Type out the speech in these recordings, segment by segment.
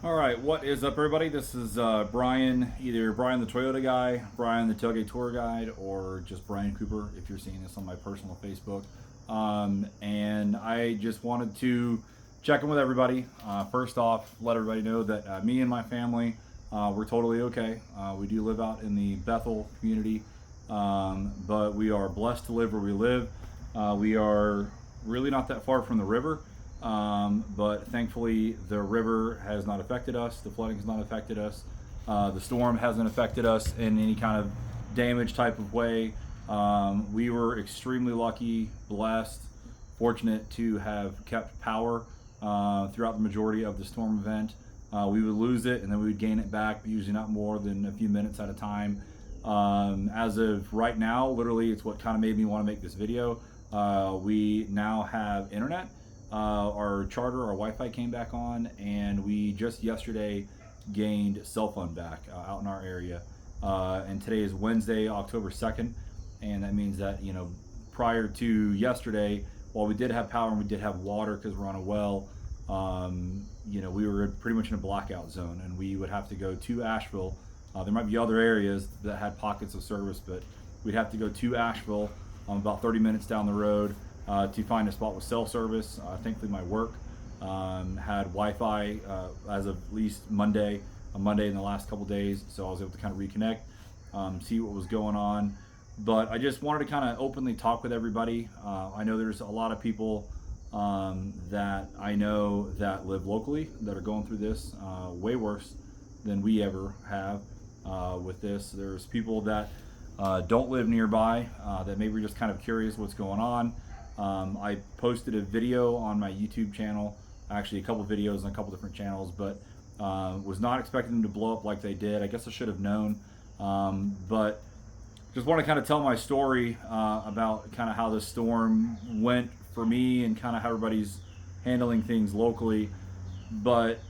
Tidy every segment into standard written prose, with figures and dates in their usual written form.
All right, what is up, everybody? This is Brian, either Brian the Toyota guy, Brian the tailgate tour guide, or just Brian Cooper if you're seeing this on my personal Facebook. And I just wanted to check in with everybody. First off, let everybody know that me and my family, we're totally okay. We do live out in the Bethel community, but we are blessed to live where we live. We are really not that far from the river. But thankfully, the river has not affected us. The flooding has not affected us. The storm hasn't affected us in any kind of damage type of way. We were extremely lucky, blessed, fortunate to have kept power throughout the majority of the storm event. We would lose it and then we would gain it back, but usually not more than a few minutes at a time. As of right now, literally, it's what kind of made me want to make this video. We now have internet. Our charter, our Wi-Fi came back on, and we just yesterday gained cell phone back out in our area. And today is Wednesday, October 2nd, and that means that, prior to yesterday, while we did have power and we did have water because we're on a well, we were pretty much in a blackout zone, and we would have to go to Asheville. There might be other areas that had pockets of service, but we'd have to go to Asheville, about 30 minutes down the road, to find a spot with cell service. Thankfully, my work had Wi-Fi as of at least Monday in the last couple days, so I was able to kind of reconnect, see what was going on. But I just wanted to kind of openly talk with everybody. I know there's a lot of people that I know that live locally that are going through this way worse than we ever have with this. There's people that don't live nearby that maybe are just kind of curious what's going on. I posted a video on my YouTube channel, actually a couple videos on a couple different channels, but was not expecting them to blow up like they did. I guess I should have known, but just want to kind of tell my story about kind of how the storm went for me and kind of how everybody's handling things locally. But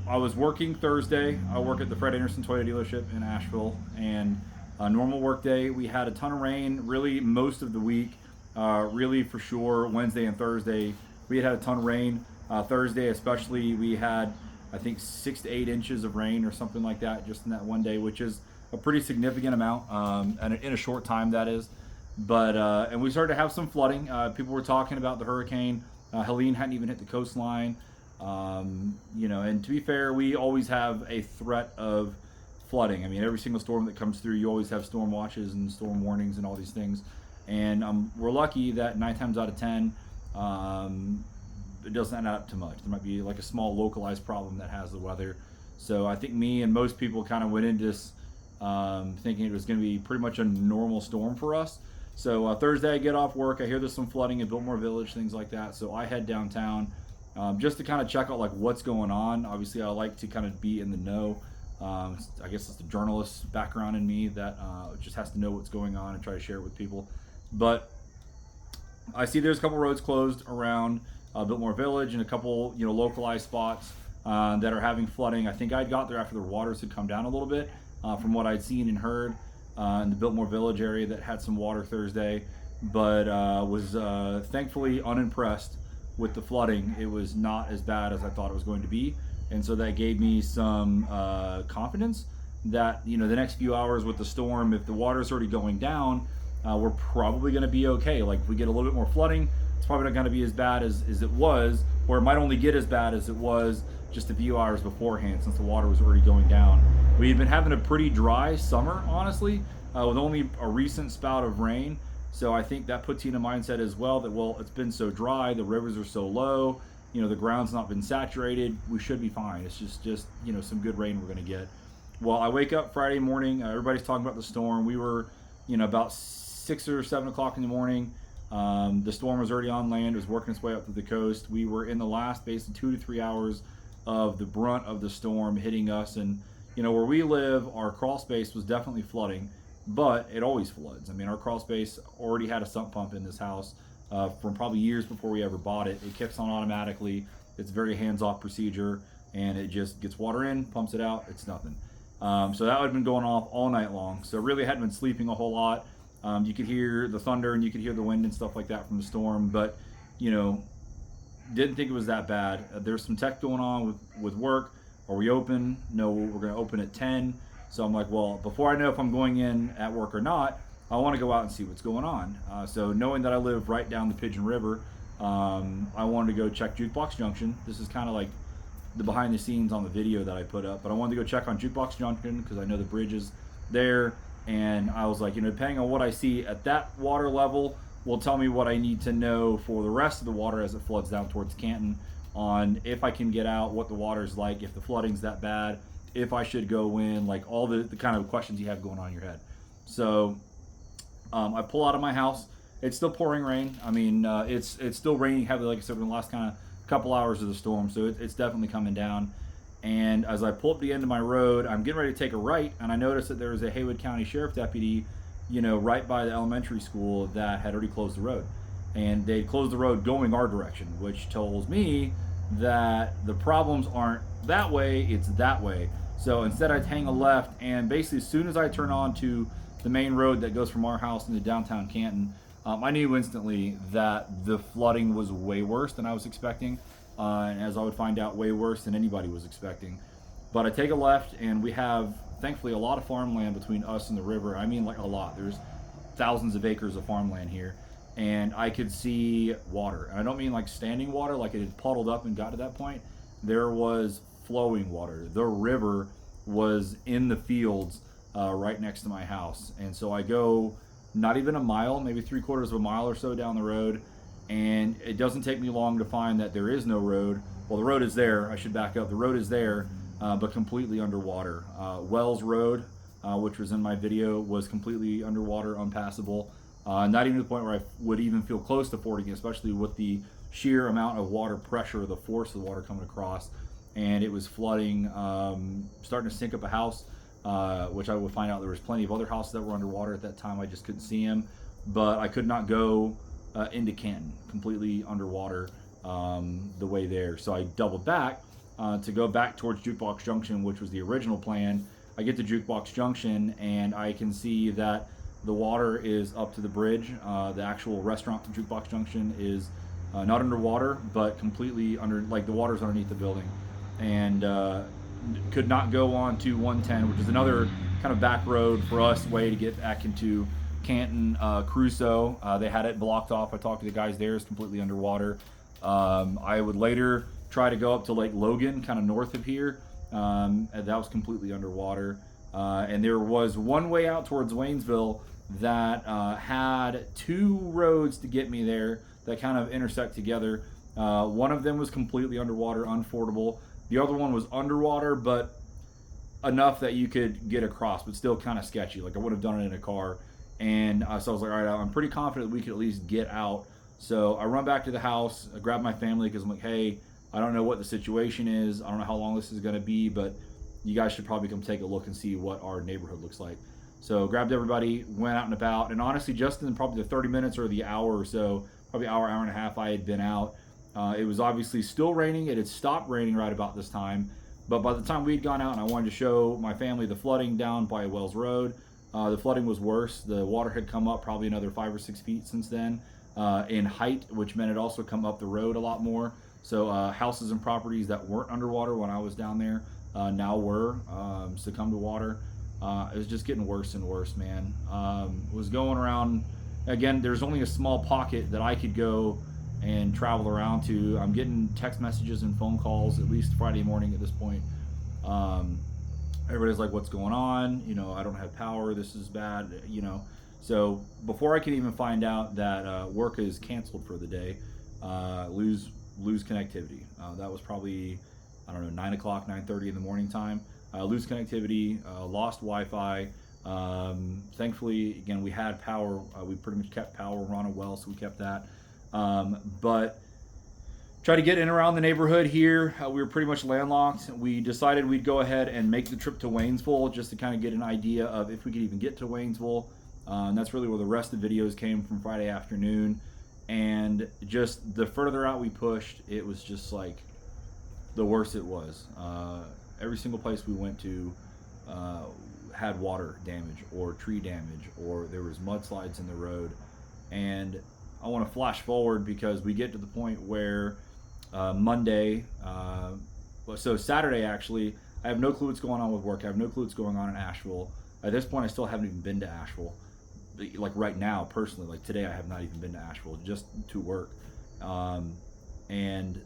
I was working Thursday. I work at the Fred Anderson Toyota dealership in Asheville, and a normal work day. We had a ton of rain really most of the week. Really, for sure, Wednesday and Thursday, we had a ton of rain. Thursday especially, we had, I think, 6 to 8 inches of rain or something like that just in that one day, which is a pretty significant amount, and in a short time, that is. But and we started to have some flooding. People were talking about the hurricane. Helene hadn't even hit the coastline. And to be fair, we always have a threat of flooding. I mean, every single storm that comes through, you always have storm watches and storm warnings and all these things. And we're lucky that 9 times out of 10, it doesn't add up to much. There might be like a small localized problem that has the weather. So I think me and most people kind of went into this thinking it was going to be pretty much a normal storm for us. So Thursday I get off work. I hear there's some flooding in Biltmore Village, things like that. So I head downtown just to kind of check out like what's going on. Obviously, I like to kind of be in the know. I guess it's the journalist background in me that just has to know what's going on and try to share it with people. But I see there's a couple roads closed around Biltmore Village and a couple, localized spots that are having flooding. I think I'd got there after the waters had come down a little bit from what I'd seen and heard in the Biltmore Village area that had some water Thursday, but was thankfully unimpressed with the flooding. It was not as bad as I thought it was going to be, and so that gave me some confidence that, the next few hours with the storm, if the water's already going down, we're probably going to be okay. Like if we get a little bit more flooding, it's probably not going to be as bad as it was, or it might only get as bad as it was just a few hours beforehand since the water was already going down. We've been having a pretty dry summer, honestly, with only a recent spout of rain. So I think that puts you in a mindset as well that, well, it's been so dry, the rivers are so low, the ground's not been saturated, we should be fine. It's just some good rain we're going to get. Well, I wake up Friday morning, everybody's talking about the storm. We were, about 6 or 7 o'clock in the morning. The storm was already on land. It was working its way up to the coast. We were in the last basically 2 to 3 hours of the brunt of the storm hitting us. And, where we live, our crawl space was definitely flooding, but it always floods. I mean, our crawl space already had a sump pump in this house from probably years before we ever bought it. It kicks on automatically. It's a very hands-off procedure, and it just gets water in, pumps it out. It's nothing. So that would have been going off all night long. So really hadn't been sleeping a whole lot. You could hear the thunder and you could hear the wind and stuff like that from the storm, but didn't think it was that bad. There's some tech going on with work. Are we open? No, we're going to open at 10. So I'm like, well, before I know if I'm going in at work or not, I want to go out and see what's going on. So knowing that I live right down the Pigeon River, I wanted to go check Jukebox Junction. This is kind of like the behind the scenes on the video that I put up, but I wanted to go check on Jukebox Junction because I know the bridge is there. And I was like, depending on what I see at that water level will tell me what I need to know for the rest of the water as it floods down towards Canton, on if I can get out, what the water's like, if the flooding's that bad, if I should go in, like all the kind of questions you have going on in your head. So I pull out of my house. It's still pouring rain. I mean, it's still raining heavily, like I said, in the last kind of couple hours of the storm. So it's definitely coming down. And as I pull up the end of my road, I'm getting ready to take a right, and I noticed that there was a Haywood County Sheriff deputy, right by the elementary school that had already closed the road. And they closed the road going our direction, which tells me that the problems aren't that way, it's that way. So instead I hang a left, and basically as soon as I turn on to the main road that goes from our house into downtown Canton, I knew instantly that the flooding was way worse than I was expecting, and as I would find out, way worse than anybody was expecting. But I take a left, and we have, thankfully, a lot of farmland between us and the river. I mean, like a lot. There's thousands of acres of farmland here, and I could see water. And I don't mean like standing water, like it had puddled up and got to that point. There was flowing water. The river was in the fields right next to my house. And so I go not even a mile, maybe 3/4 of a mile or so down the road, and it doesn't take me long to find that there is no road. Well, the road is there. I should back up. The road is there, but completely underwater. Wells Road, which was in my video, was completely underwater, unpassable. Not even to the point where I would even feel close to fording it, especially with the sheer amount of water pressure, the force of the water coming across. And it was flooding, starting to sink up a house, which I would find out there was plenty of other houses that were underwater at that time. I just couldn't see them. But I could not go into Canton, completely underwater the way there. So I doubled back to go back towards Jukebox Junction, which was the original plan. I get to Jukebox Junction, and I can see that the water is up to the bridge. The actual restaurant from Jukebox Junction is not underwater, but completely under, like the water's underneath the building. And could not go on to 110, which is another kind of back road for us, way to get back into Canton. Crusoe, they had it blocked off. I talked to the guys there. It's completely underwater. I would later try to go up to Lake Logan, kind of north of here. And that was completely underwater. And there was one way out towards Waynesville that had two roads to get me there that kind of intersect together. One of them was completely underwater, unfordable. The other one was underwater, but enough that you could get across, but still kind of sketchy. Like I would have done it in a car. And so I was like, all right, I'm pretty confident we could at least get out. So I run back to the house, I grab my family because I'm like, hey, I don't know what the situation is. I don't know how long this is going to be, but you guys should probably come take a look and see what our neighborhood looks like. So grabbed everybody, went out and about, and honestly, just in probably the 30 minutes or the hour or so, probably hour and a half I had been out, it was obviously still raining. It had stopped raining right about this time, but by the time we had gone out and I wanted to show my family the flooding down by Wells Road, the flooding was worse. The water had come up probably another 5 or 6 feet since then in height, which meant it also come up the road a lot more. So houses and properties that weren't underwater when I was down there now were succumbed to water. It was just getting worse and worse, man. Was going around, again, there's only a small pocket that I could go and travel around to. I'm getting text messages and phone calls, at least Friday morning at this point. Everybody's like, what's going on? I don't have power. This is bad, So before I could even find out that work is canceled for the day, lose connectivity. That was probably, 9 o'clock, 9:30 in the morning time. Lose connectivity, lost Wi-Fi. Thankfully, again, we had power. We pretty much kept power. We're on a well, so we kept that. But try to get in around the neighborhood here. We were pretty much landlocked. We decided we'd go ahead and make the trip to Waynesville just to kind of get an idea of if we could even get to Waynesville. And that's really where the rest of the videos came from Friday afternoon. And just the further out we pushed, it was just like the worse it was. Every single place we went to had water damage or tree damage, or there was mudslides in the road. And I want to flash forward because we get to the point where Monday, So Saturday, actually, I have no clue what's going on with work. I have no clue what's going on in Asheville. At this point, I still haven't even been to Asheville. Like right now, personally, like today, I have not even been to Asheville, just to work. And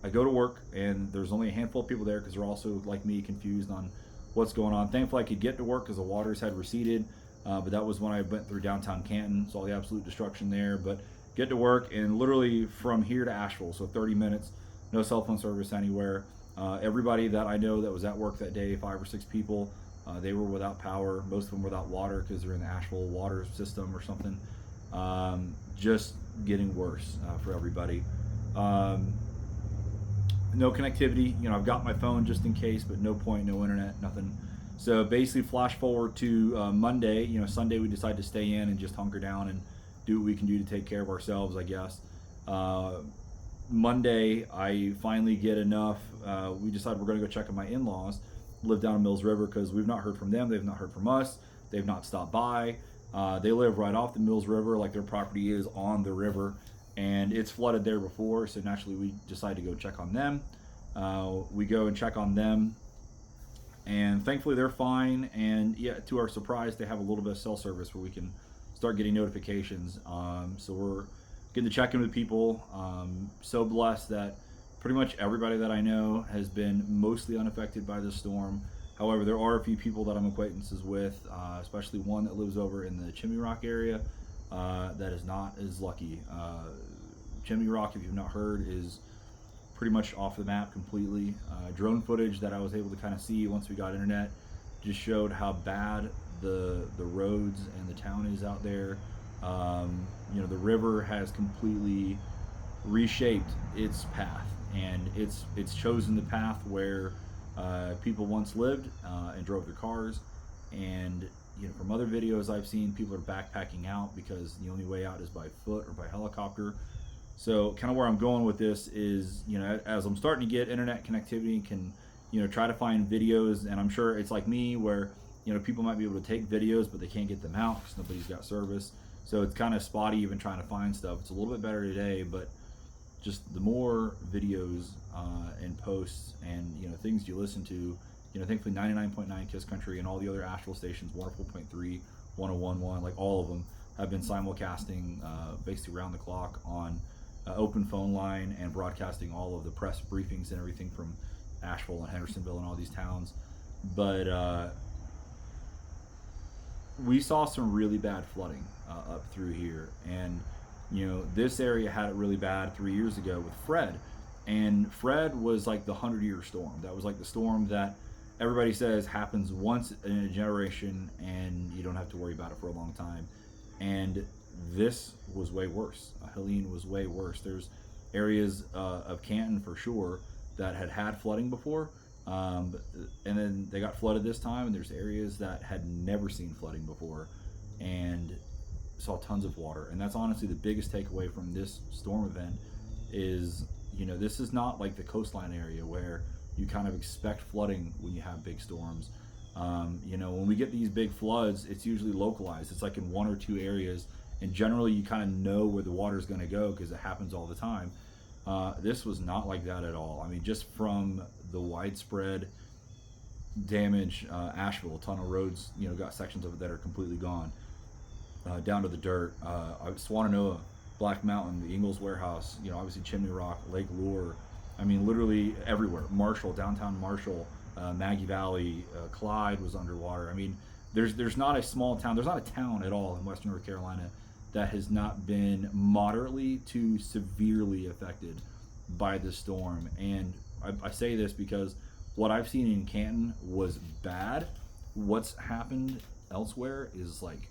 I go to work, and there's only a handful of people there because they're also, like me, confused on what's going on. Thankfully, I could get to work because the waters had receded, but that was when I went through downtown Canton, saw the absolute destruction there. But get to work, and literally from here to Asheville, so 30 minutes, no cell phone service anywhere. Everybody that I know that was at work that day, 5 or 6 people, they were without power. Most of them without water because they're in the Asheville water system or something. Just getting worse for everybody. No connectivity. You know, I've got my phone just in case, but no point, no internet, nothing. So basically, flash forward to Monday. You know, Sunday we decided to stay in and just hunker down and do what we can do to take care of ourselves, I guess. Monday, I finally get enough. We decided we're going to go check on my in-laws, live down in Mills River, because we've not heard from them. They've not heard from us. They've not stopped by. They live right off the Mills River, like their property is on the river, and it's flooded there before, so naturally we decided to go check on them. We go and check on them, and thankfully they're fine, and yeah, to our surprise, they have a little bit of cell service where we can start getting notifications. So we're getting to check in with people. So blessed that pretty much everybody that I know has been mostly unaffected by this storm. However, there are a few people that I'm acquaintances with, especially one that lives over in the Chimney Rock area, that is not as lucky. Chimney Rock, if you've not heard, is pretty much off the map completely. Drone footage that I was able to kind of see once we got internet just showed how bad the roads and the town is out there. You know, the river has completely reshaped its path, and it's chosen the path where people once lived and drove their cars. And you know, from other videos I've seen, people are backpacking out because the only way out is by foot or by helicopter. So kind of where I'm going with this is, you know, as I'm starting to get internet connectivity and can, you know, try to find videos, and I'm sure it's like me where, you know, people might be able to take videos but they can't get them out because nobody's got service. So it's kind of spotty even trying to find stuff. It's a little bit better today, but just the more videos and posts and, you know, things you listen to, you know, thankfully 99.9 Kiss Country and all the other Asheville stations, 104.3, 101.1, like all of them have been simulcasting basically around the clock on open phone line and broadcasting all of the press briefings and everything from Asheville and Hendersonville and all these towns. But we saw some really bad flooding up through here, and you know, this area had it really bad 3 years ago with Fred, and Fred was like the 100-year storm. That was like the storm that everybody says happens once in a generation and you don't have to worry about it for a long time. And this was way worse. Helene was way worse. There's areas of Canton for sure that had flooding before, and then they got flooded this time, and there's areas that had never seen flooding before and saw tons of water. And that's honestly the biggest takeaway from this storm event is, you know, this is not like the coastline area where you kind of expect flooding when you have big storms. You know, when we get these big floods, it's usually localized. It's like in 1 or 2 areas, and generally you kind of know where the water is going to go because it happens all the time. This was not like that at all. I mean, just from the widespread damage, Asheville, a ton of roads, you know, got sections of it that are completely gone, down to the dirt. Swananoa, Black Mountain, the Ingalls Warehouse, you know, obviously Chimney Rock, Lake Lure. I mean, literally everywhere. Marshall, downtown Marshall, Maggie Valley, Clyde was underwater. I mean, there's not a small town, there's not a town at all in Western North Carolina that has not been moderately to severely affected by this storm. And I say this because what I've seen in Canton was bad. What's happened elsewhere is like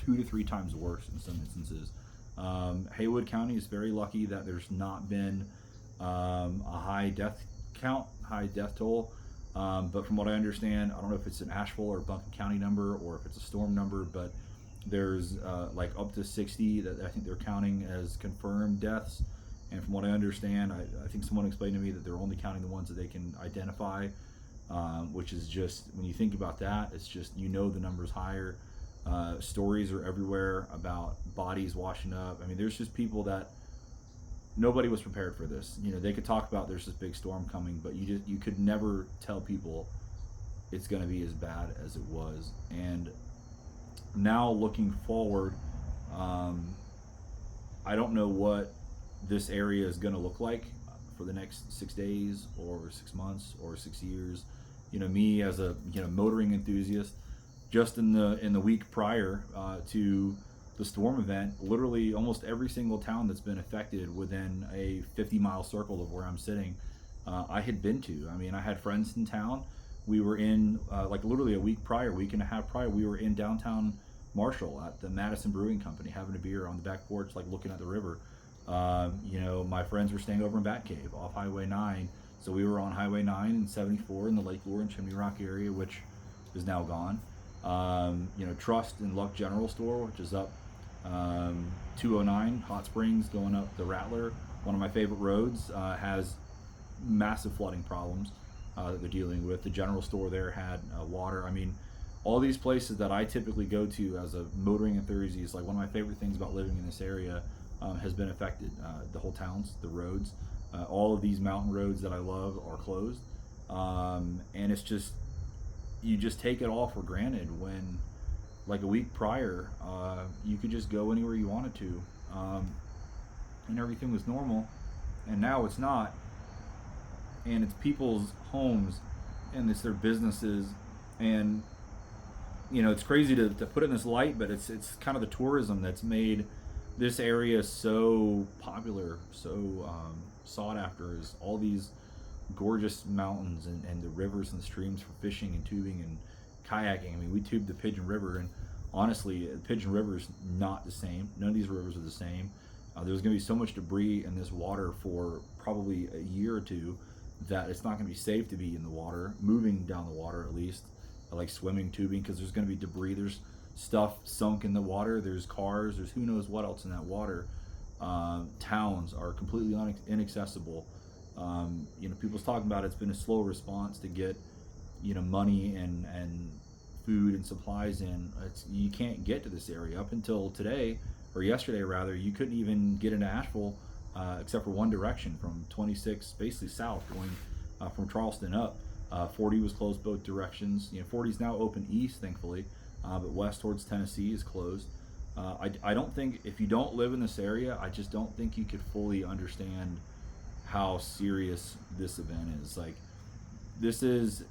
2 to 3 times worse in some instances. Haywood County is very lucky that there's not been a high death count, high death toll. But from what I understand, I don't know if it's an Asheville or Buncombe County number or if it's a storm number, but there's like up to 60 that I think they're counting as confirmed deaths. And from what I understand, I think someone explained to me that they're only counting the ones that they can identify, which is just, when you think about that, it's just, you know, the number's higher. Stories are everywhere about bodies washing up. I mean, there's just people that nobody was prepared for this. They could talk about there's this big storm coming, but you could never tell people it's going to be as bad as it was. And now looking forward, I don't know what this area is going to look like for the next 6 days or 6 months or 6 years. Me as a motoring enthusiast, just in the week prior to the storm event, literally almost every single town that's been affected within a 50-mile circle of where I'm sitting, I had been to. I mean, I had friends in town. We were in like literally a week and a half prior, we were in downtown Marshall at the Madison Brewing Company having a beer on the back porch, like looking at the river. My friends were staying over in Bat Cave off Highway 9. So we were on Highway 9 and 74 in the Lake Lure and Chimney Rock area, which is now gone. Trust and Luck General Store, which is up 209 Hot Springs going up the Rattler. One of my favorite roads has massive flooding problems that they're dealing with. The general store there had water. I mean, all these places that I typically go to as a motoring enthusiast, like one of my favorite things about living in this area has been affected. The whole towns, the roads, all of these mountain roads that I love are closed. And it's just, you just take it all for granted when, like a week prior, you could just go anywhere you wanted to, and everything was normal, and now it's not. And it's people's homes, and it's their businesses, and it's crazy to put it in this light, but it's kind of the tourism that's made this area so popular, so sought after, is all these gorgeous mountains and the rivers and the streams for fishing and tubing and kayaking. I mean, we tubed the Pigeon River, and honestly, the Pigeon River is not the same. None of these rivers are the same. There's going to be so much debris in this water for probably a year or two that it's not going to be safe to be in the water, moving down the water at least. I like swimming, tubing, because there's going to be debris. There's stuff sunk in the water. There's cars. There's who knows what else in that water. Towns are completely inaccessible. People's talking about it's been a slow response to get, money and food and supplies in. You can't get to this area. Up until today, or yesterday rather, you couldn't even get into Asheville except for one direction from 26 basically south, going from Charleston up. 40 was closed both directions. 40 is now open east, thankfully, but west towards Tennessee is closed. I don't think, if you don't live in this area, I just don't think you could fully understand how serious this event is. Like, this is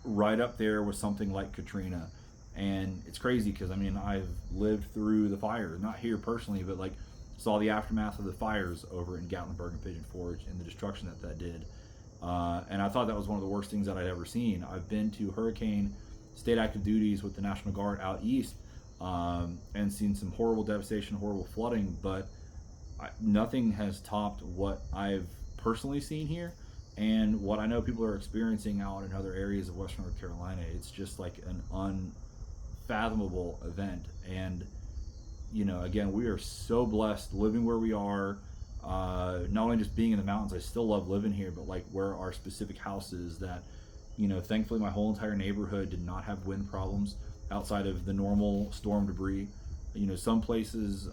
right up there with something like Katrina, and it's crazy because I've lived through the fires, not here personally, but like saw the aftermath of the fires over in Gatlinburg and Pigeon Forge and the destruction that did. And I thought that was one of the worst things that I'd ever seen. I've been to hurricane state active duties with the National Guard out east, and seen some horrible devastation, horrible flooding, but nothing has topped what I've personally seen here and what I know people are experiencing out in other areas of Western North Carolina. It's just like an unfathomable event. And again, we are so blessed living where we are. Not only just being in the mountains, I still love living here, but like where our specific house is, that thankfully my whole entire neighborhood did not have wind problems outside of the normal storm debris. Some places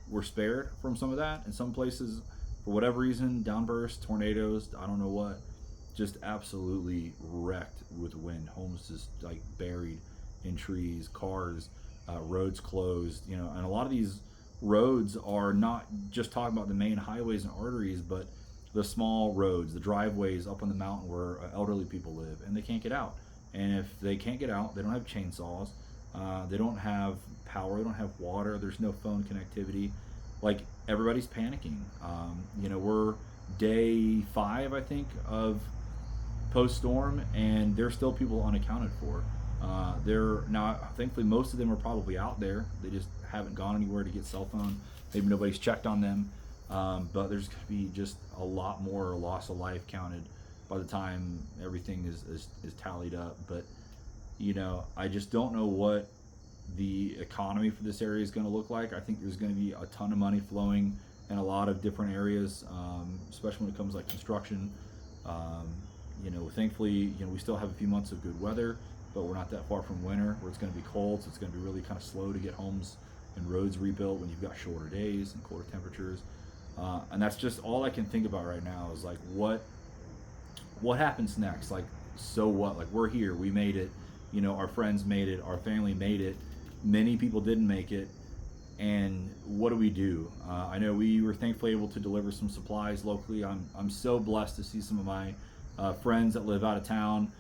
were spared from some of that, and some places, for whatever reason, downbursts, tornadoes, I don't know what, just absolutely wrecked with wind. Homes just like buried in trees, cars, roads closed, and a lot of these roads are not just talking about the main highways and arteries, but the small roads, the driveways up on the mountain where elderly people live, and they can't get out. And if they can't get out, they don't have chainsaws, they don't have power, they don't have water, there's no phone connectivity. Like, everybody's panicking. We're day 5, I think, of post-storm, and there's still people unaccounted for. They're now, thankfully, most of them are probably out there. They just haven't gone anywhere to get cell phone. Maybe nobody's checked on them. But there's going to be just a lot more loss of life counted by the time everything is tallied up. But, I just don't know what the economy for this area is going to look like. I think there's going to be a ton of money flowing in a lot of different areas, especially when it comes to like construction. Thankfully, we still have a few months of good weather, but we're not that far from winter where it's going to be cold, so it's going to be really kind of slow to get homes and roads rebuilt when you've got shorter days and colder temperatures. And that's just all I can think about right now is like what happens next? Like, so what? Like, we're here, we made it, our friends made it, our family made it, many people didn't make it, and what do we do? I know we were thankfully able to deliver some supplies locally. I'm so blessed to see some of my friends that live out of town.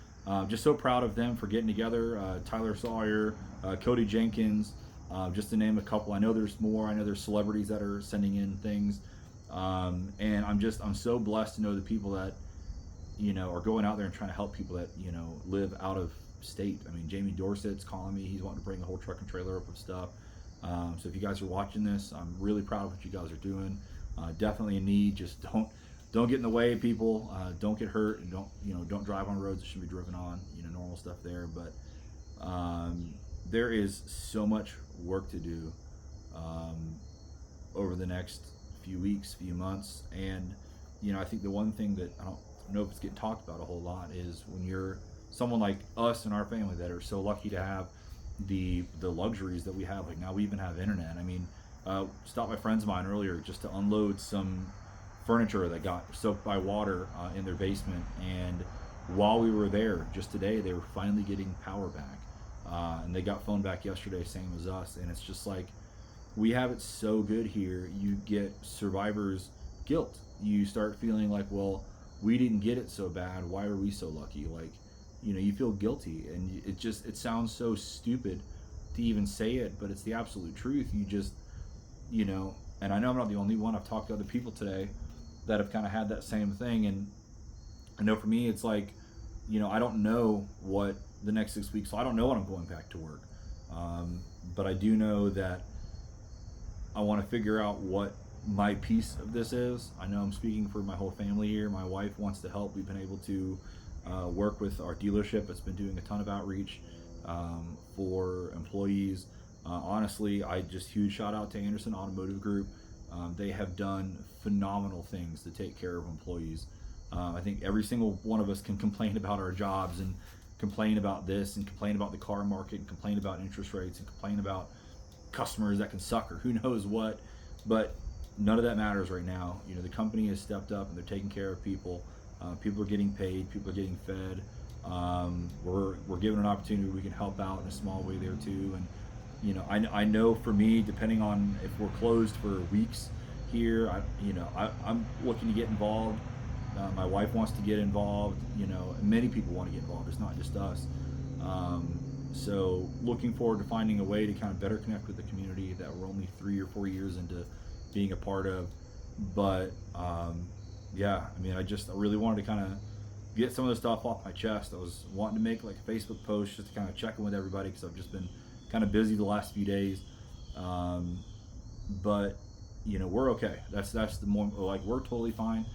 Just so proud of them for getting together. Tyler Sawyer, Cody Jenkins, just to name a couple. I know there's more. I know there's celebrities that are sending in things, and I'm so blessed to know the people that are going out there and trying to help people that live out of state. I mean, Jamie Dorsett's calling me. He's wanting to bring the whole truck and trailer up of stuff. So if you guys are watching this, I'm really proud of what you guys are doing. Definitely in need. Just don't get in the way of people. Don't get hurt, and don't drive on roads that shouldn't be driven on. Normal stuff there. But there is so much work to do over the next few weeks, few months, and I think the one thing that I don't know if it's getting talked about a whole lot is when you're someone like us and our family that are so lucky to have the luxuries that we have. Like, now we even have internet. I mean, stopped my friends of mine earlier just to unload some furniture that got soaked by water in their basement, and while we were there just today, they were finally getting power back, and they got phone back yesterday, same as us. And it's just like, we have it so good here. You get survivor's guilt. You start feeling like, well, we didn't get it so bad, why are we so lucky? Like, you feel guilty, and it sounds so stupid to even say it, but it's the absolute truth. You just, and I know I'm not the only one. I've talked to other people today that have kind of had that same thing, and I know for me, it's like, I don't know what the next 6 weeks, so I don't know when I'm going back to work, but I do know that I want to figure out what my piece of this is. I know I'm speaking for my whole family here. My wife wants to help. We've been able to work with our dealership. It's been doing a ton of outreach for employees. Honestly, huge shout out to Anderson Automotive Group. They have done phenomenal things to take care of employees. I think every single one of us can complain about our jobs, and complain about this, and complain about the car market, and complain about interest rates, and complain about customers that can suck, or who knows what, but none of that matters right now. The company has stepped up, and they're taking care of people. People are getting paid, people are getting fed. We're given an opportunity we can help out in a small way there too. And I know for me, depending on if we're closed for weeks here, I'm looking to get involved. My wife wants to get involved. Many people want to get involved. It's not just us. So looking forward to finding a way to kind of better connect with the community that we're only 3 or 4 years into being a part of. But yeah, I mean, I really wanted to kind of get some of the stuff off my chest. I was wanting to make like a Facebook post just to kind of check in with everybody, because I've just been kind of busy the last few days. But we're okay. That's the more, like, we're totally fine.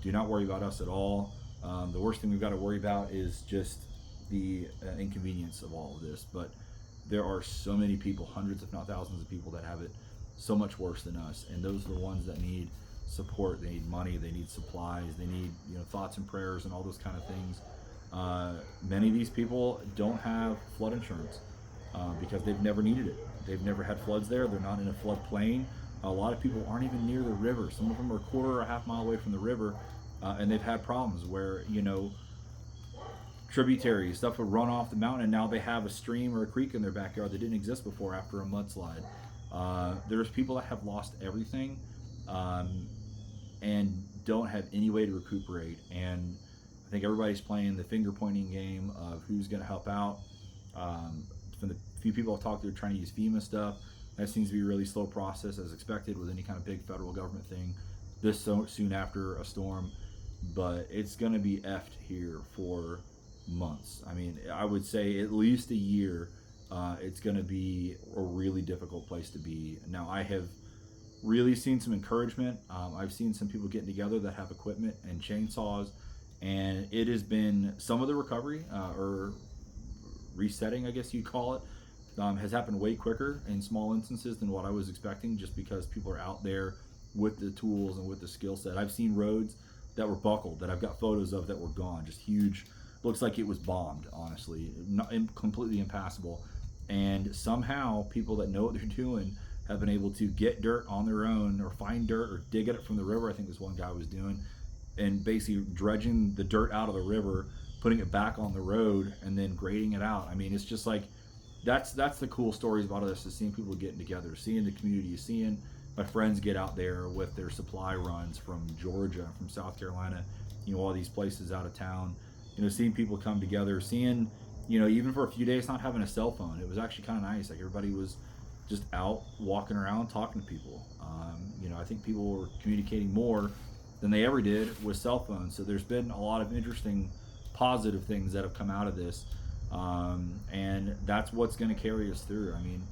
Do not worry about us at all. The worst thing we've got to worry about is just the inconvenience of all of this. But there are so many people, hundreds if not thousands of people, that have it so much worse than us, and those are the ones that need support. They need money, they need supplies, they need thoughts and prayers and all those kind of things. Many of these people don't have flood insurance because they've never needed it. They've never had floods there. They're not in a floodplain. A lot of people aren't even near the river. Some of them are a quarter or a half mile away from the river, and they've had problems where tributaries, stuff would run off the mountain, and now they have a stream or a creek in their backyard that didn't exist before after a mudslide. There's people that have lost everything and don't have any way to recuperate, and I think everybody's playing the finger pointing game of who's going to help out. From the few people I've talked to, trying to use FEMA stuff. That seems to be a really slow process, as expected with any kind of big federal government thing this so soon after a storm. But it's going to be effed here for months. I mean, I would say at least a year. It's going to be a really difficult place to be. Now, I have really seen some encouragement. I've seen some people getting together that have equipment and chainsaws, and it has been some of the recovery or resetting, I guess you'd call it, has happened way quicker in small instances than what I was expecting, just because people are out there with the tools and with the skill set. I've seen roads that were buckled that I've got photos of that were gone, just huge. Looks like it was bombed, honestly, not completely impassable. And somehow people that know what they're doing have been able to get dirt on their own, or find dirt, or dig it from the river. I think this one guy was doing, and basically dredging the dirt out of the river, putting it back on the road, and then grading it out. I mean, it's just like, that's the cool stories about this, is seeing people getting together, seeing the community, seeing my friends get out there with their supply runs from Georgia, from South Carolina, all these places out of town, seeing people come together, seeing, even for a few days not having a cell phone. It was actually kind of nice. Like, everybody was just out walking around talking to people. I think people were communicating more than they ever did with cell phones. So there's been a lot of interesting positive things that have come out of this. And that's what's going to carry us through. I mean,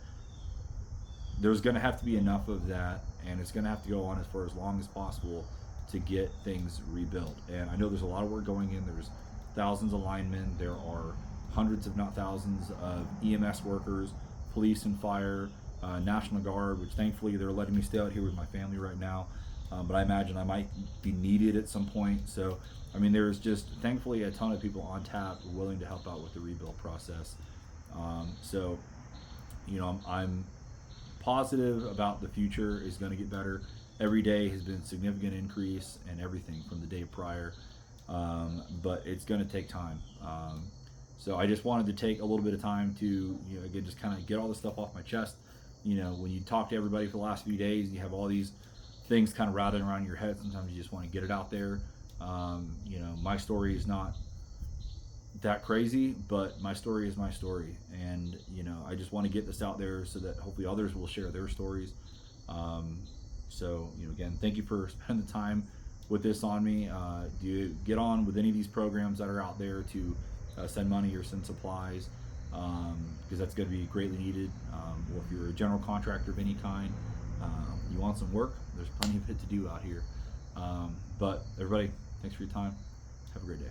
there's going to have to be enough of that, and it's going to have to go on for as long as possible to get things rebuilt. And I know there's a lot of work going in. There's thousands of linemen. There are hundreds, if not thousands, of EMS workers, police and fire, National Guard, which thankfully they're letting me stay out here with my family right now. But I imagine I might be needed at some point. So, I mean, there's just thankfully a ton of people on tap willing to help out with the rebuild process. So, I'm positive about the future is going to get better. Every day has been a significant increase in everything from the day prior, but it's going to take time. So I just wanted to take a little bit of time to, again, just kind of get all this stuff off my chest. When you talk to everybody for the last few days, and you have all these things kind of rattling around your head, sometimes you just want to get it out there. My story is not that crazy, but my story is my story, and I just want to get this out there so that hopefully others will share their stories. So again, thank you for spending the time with this on me. Do you get on with any of these programs that are out there to send money or send supplies, because that's going to be greatly needed. Or if you're a general contractor of any kind, you want some work, there's plenty of it to do out here. But everybody, thanks for your time. Have a great day.